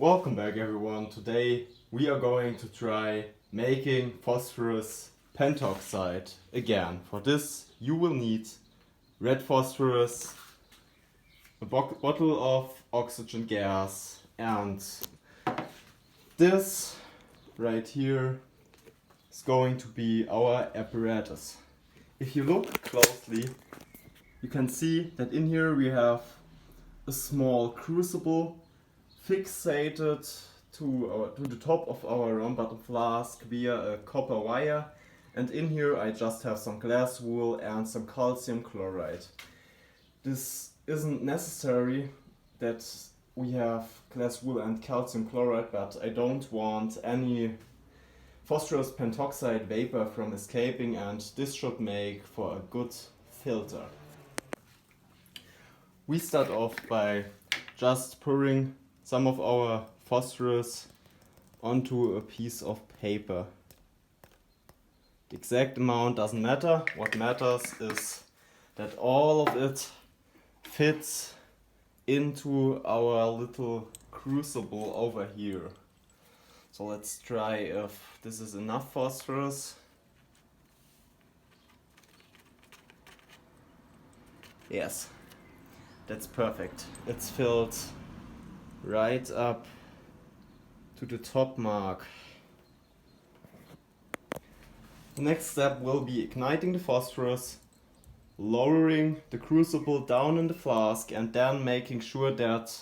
Welcome back everyone. Today we are going to try making phosphorus pentoxide again. For this you will need red phosphorus, a bottle of oxygen gas, and this right here is going to be our apparatus. If you look closely, you can see that in here we have a small crucible fixated to the top of our round bottom flask via a copper wire, and in here I just have some glass wool and some calcium chloride. This isn't necessary that we have glass wool and calcium chloride, but I don't want any phosphorus pentoxide vapor from escaping, and this should make for a good filter. We start off by just pouring some of our phosphorus onto a piece of paper. The exact amount doesn't matter. What matters is that all of it fits into our little crucible over here. So let's try if this is enough phosphorus. Yes, that's perfect. It's filled right up to the top mark. The next step will be igniting the phosphorus, lowering the crucible down in the flask, and then making sure that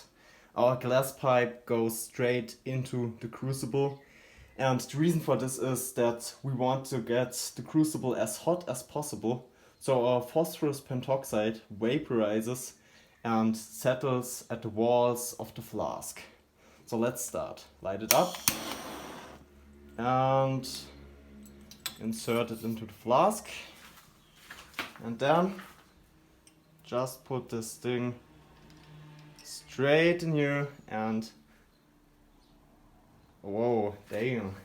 our glass pipe goes straight into the crucible. And the reason for this is that we want to get the crucible as hot as possible, so our phosphorus pentoxide vaporizes and settles at the walls of the flask. So let's start. Light it up and insert it into the flask, and then just put this thing straight in here, and whoa, damn,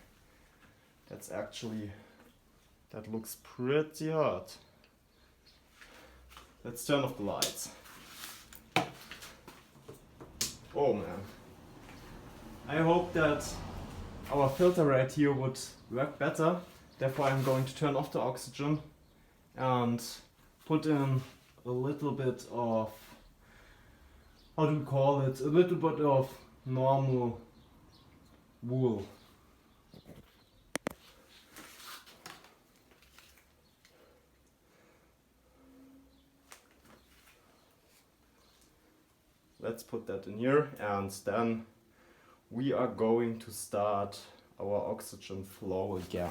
that looks pretty hot. Let's turn off the lights. Oh man, I hope that our filter right here would work better. Therefore I'm going to turn off the oxygen and put in a little bit of, how do we call it, a little bit of normal wool. Let's put that in here, and then we are going to start our oxygen flow again.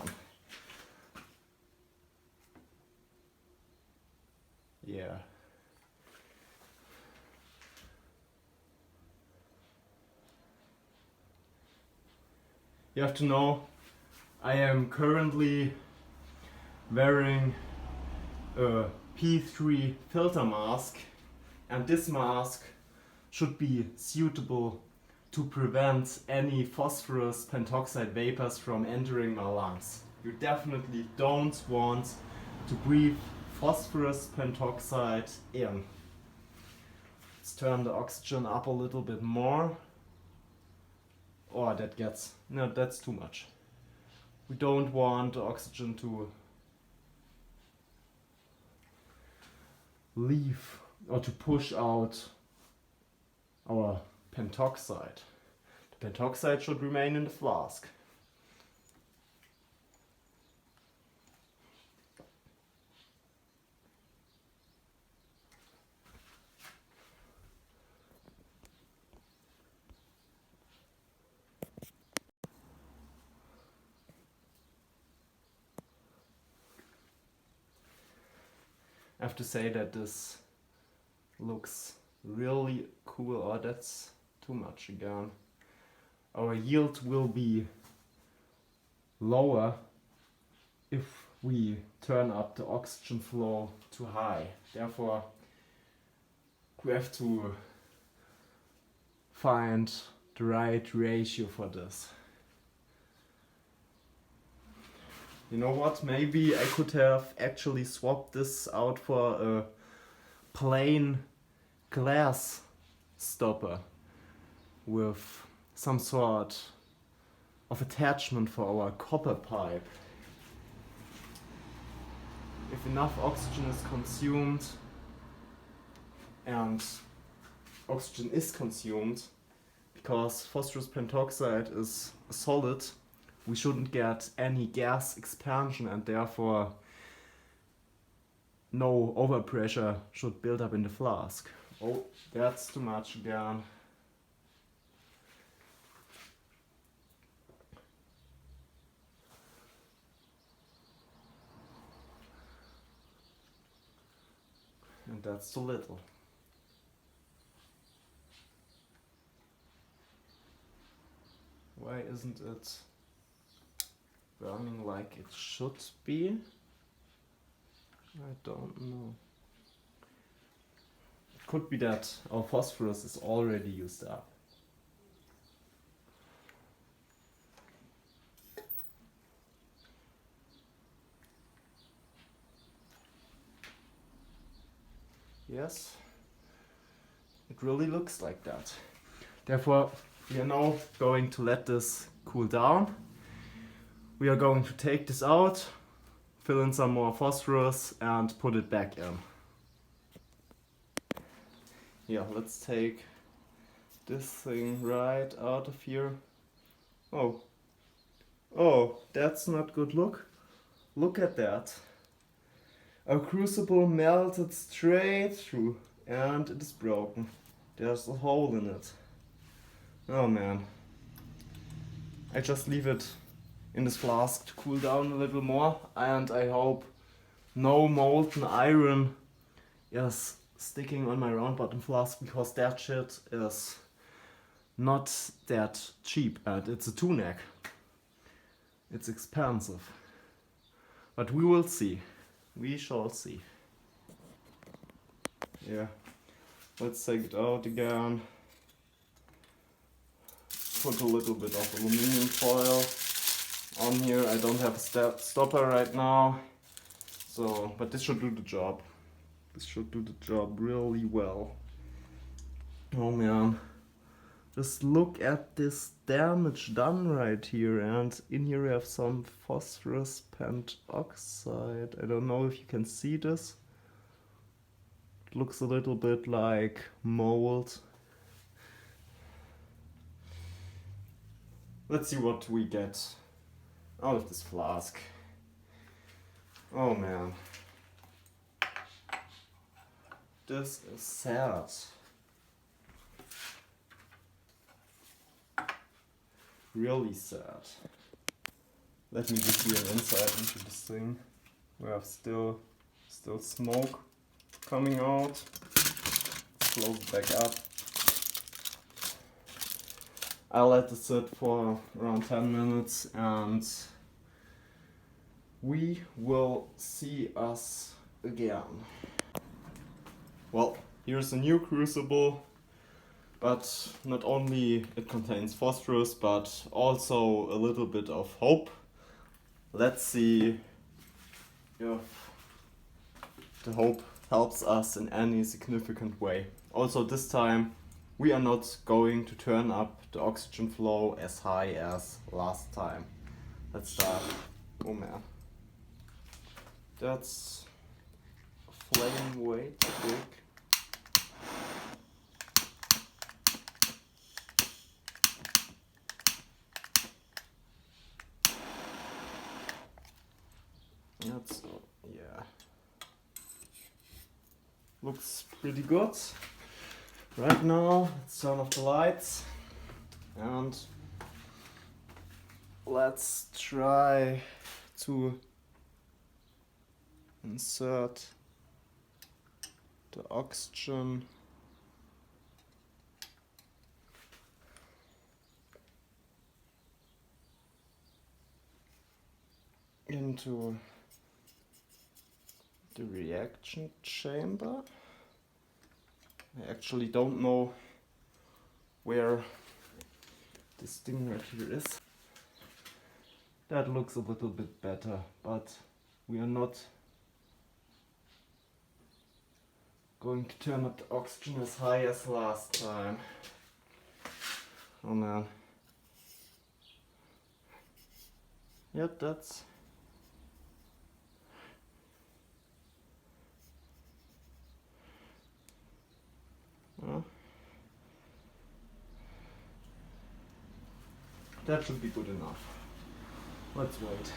Yeah. You have to know, I am currently wearing a P3 filter mask, and this mask should be suitable to prevent any phosphorus pentoxide vapors from entering my lungs. You definitely don't want to breathe phosphorus pentoxide in. Let's turn the oxygen up a little bit more. Oh, that's too much. We don't want the oxygen to leave or to push out our pentoxide. The pentoxide should remain in the flask. I have to say that this looks really cool. Oh, that's too much again. Our yield will be lower if we turn up the oxygen flow too high. Therefore, we have to find the right ratio for this. You know what, maybe I could have actually swapped this out for a plain glass stopper with some sort of attachment for our copper pipe. If enough oxygen is consumed, and oxygen is consumed, because phosphorus pentoxide is a solid, we shouldn't get any gas expansion, and therefore no overpressure should build up in the flask. Oh, that's too much again. And that's too little. Why isn't it burning like it should be? I don't know. It could be that our phosphorus is already used up. Yes, it really looks like that. Therefore, we are now going to let this cool down. We are going to take this out, fill in some more phosphorus and put it back in. Yeah, let's take this thing right out of here. Oh, that's not good. Look at that. Our crucible melted straight through and it is broken. There's a hole in it. Oh man. I just leave it in this flask to cool down a little more, and I hope no molten iron is sticking on my round bottom flask, because that shit is not that cheap and it's a 2-neck. It's expensive. But we will see. We shall see. Yeah. Let's take it out again. Put a little bit of aluminum foil on here. I don't have a stopper right now, so but this should do the job. This should do the job really well. Oh man, just look at this damage done right here, and in here we have some phosphorus pentoxide. I don't know if you can see this. It looks a little bit like mold. Let's see what we get out of this flask. Oh man. This is sad. Really sad. Let me just see an insight into this thing. We have still smoke coming out. Close it back up. I'll let it sit for around 10 minutes and we will see us again. Well, here's a new crucible, but not only it contains phosphorus, but also a little bit of hope. Let's see if the hope helps us in any significant way. Also this time we are not going to turn up the oxygen flow as high as last time. Let's start. Oh man. That's a flame way too big. That's, yeah. Looks pretty good. Right now, let's turn off the lights and let's try to insert the oxygen into the reaction chamber. I actually don't know where this thing right here is. That looks a little bit better, but we are not going to turn up the oxygen as high as last time. Oh man, Yep, that's... that should be good enough. Let's wait.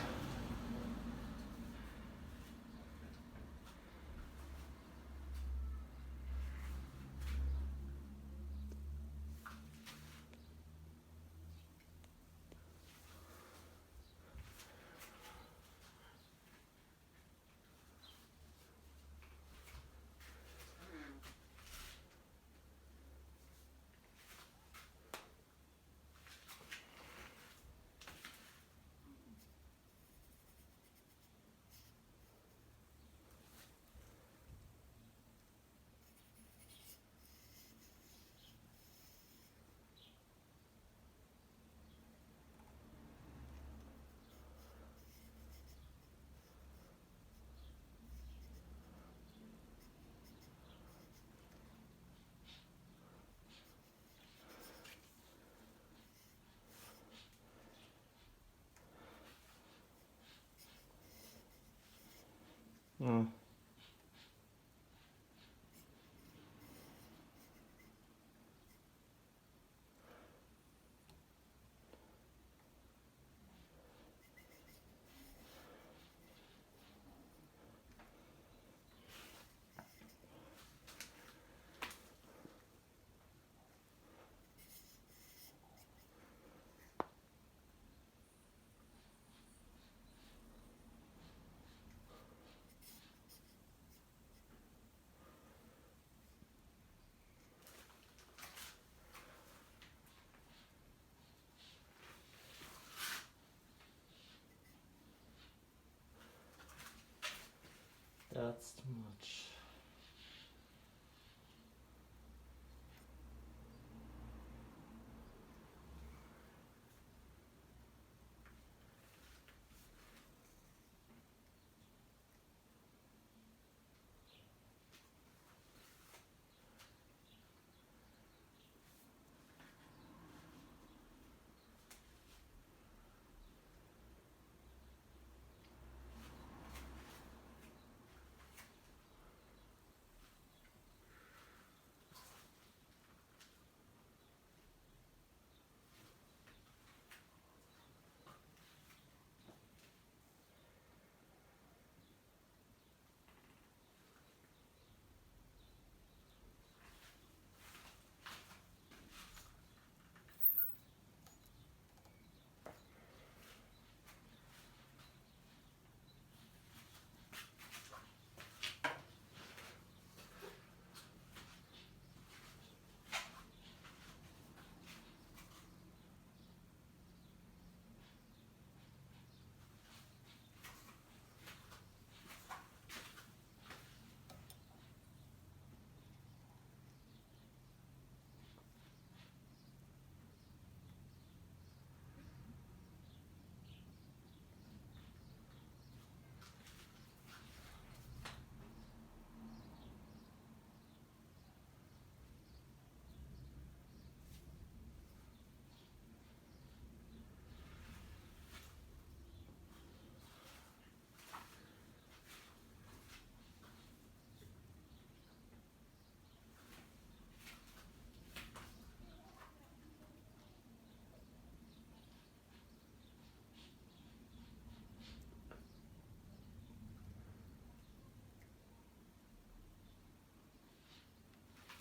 Hmm. That's too much.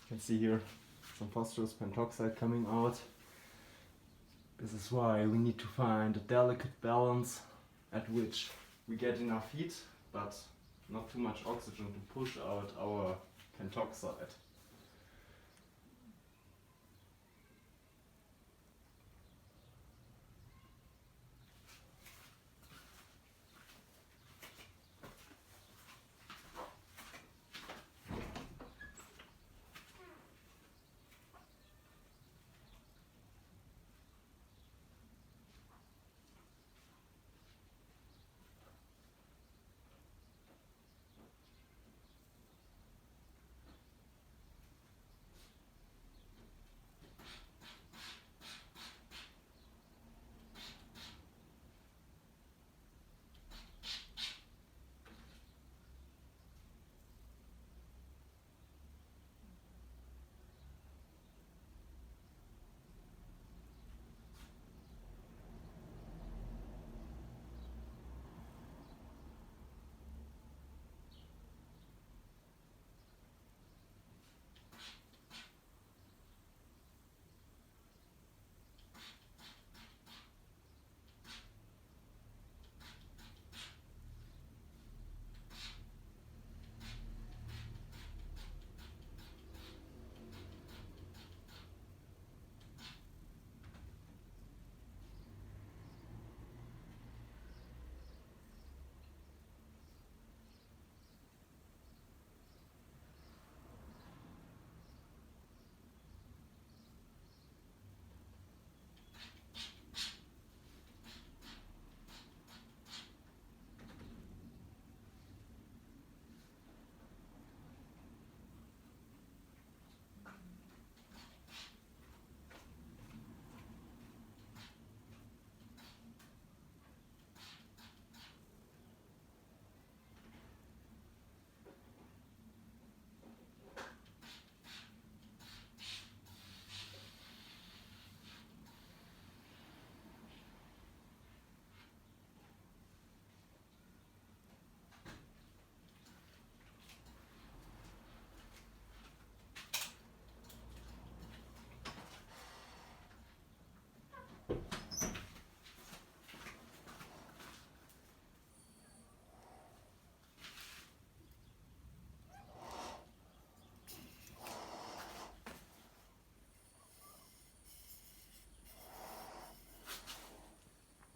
You can see here some phosphorus pentoxide coming out. This is why we need to find a delicate balance at which we get enough heat, but not too much oxygen to push out our pentoxide.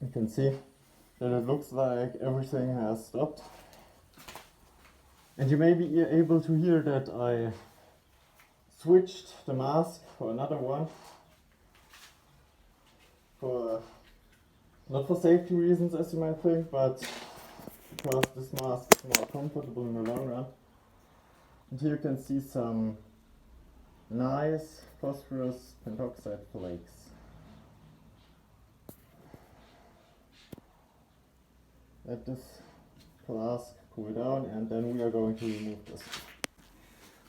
You can see that it looks like everything has stopped. And you may be able to hear that I switched the mask for another one. Not for safety reasons as you might think, but because this mask is more comfortable in the long run. And here you can see some nice phosphorus pentoxide flakes. Let this flask cool down and then we are going to remove this.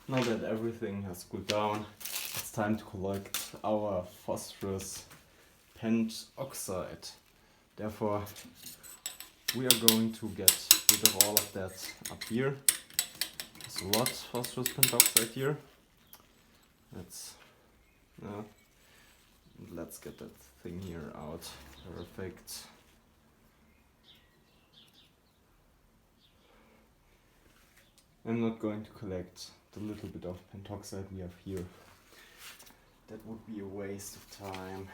Now that everything has cooled down, it's time to collect our phosphorus pentoxide. Therefore, we are going to get rid of all of that up here. There's a lot of phosphorus pentoxide here. Let's get that thing here out. Perfect. I'm not going to collect the little bit of pentoxide we have here. That would be a waste of time.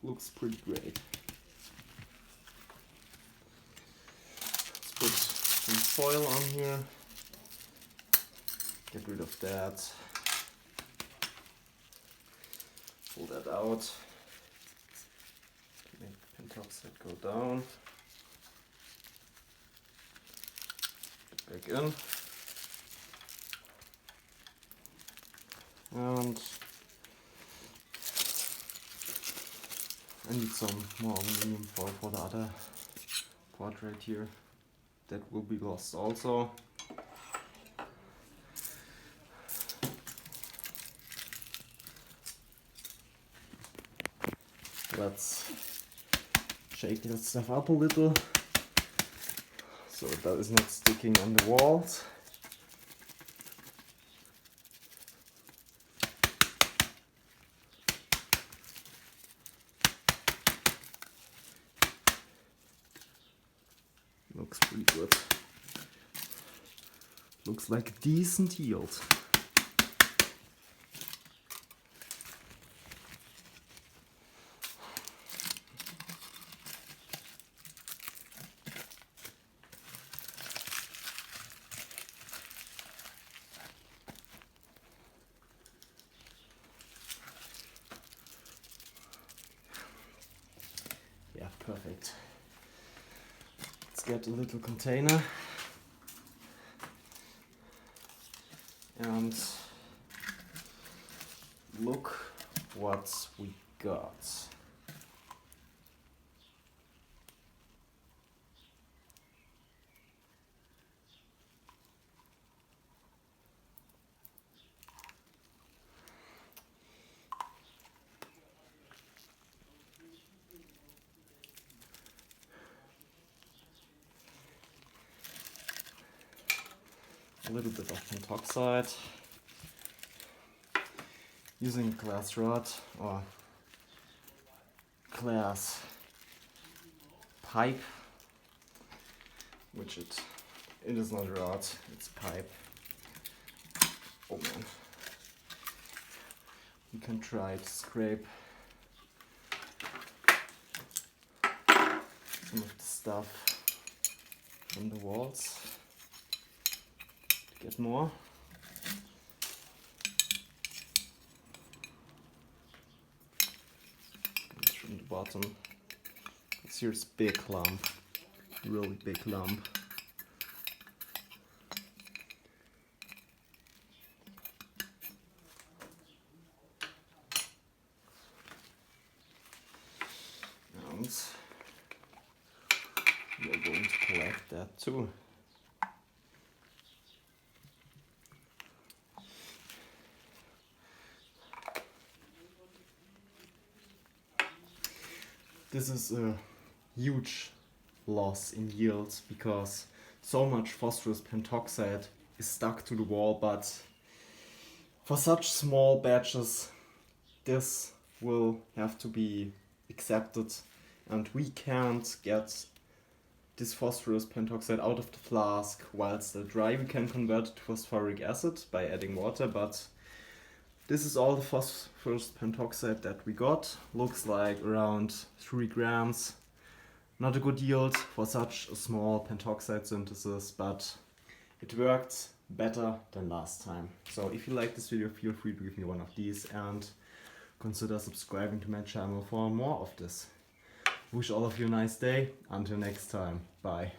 Looks pretty great. Let's put some foil on here. Get rid of that. Pull that out. Make pentoxide go down. Get back in. And I need some more aluminum foil for the other part right here. That will be lost also. Let's shake that stuff up a little so that is not sticking on the walls. Looks pretty good. Looks like a decent yield. Yeah, perfect. Let's get a little container and look what we got. A little bit of pentoxide, using a glass rod or glass pipe, which it is not a rod, it's pipe. Oh man, you can try to scrape some of the stuff from the walls. Get more. It's from the bottom. Here's big lump, really big lump. And we are going to collect that too. This is a huge loss in yields because so much phosphorus pentoxide is stuck to the wall, but for such small batches this will have to be accepted and we can't get this phosphorus pentoxide out of the flask while still dry. We can convert it to phosphoric acid by adding water, but this is all the phosphorus pentoxide that we got. Looks like around 3 grams. Not a good yield for such a small pentoxide synthesis, but it worked better than last time. So if you like this video, feel free to give me one of these and consider subscribing to my channel for more of this. Wish all of you a nice day. Until next time. Bye.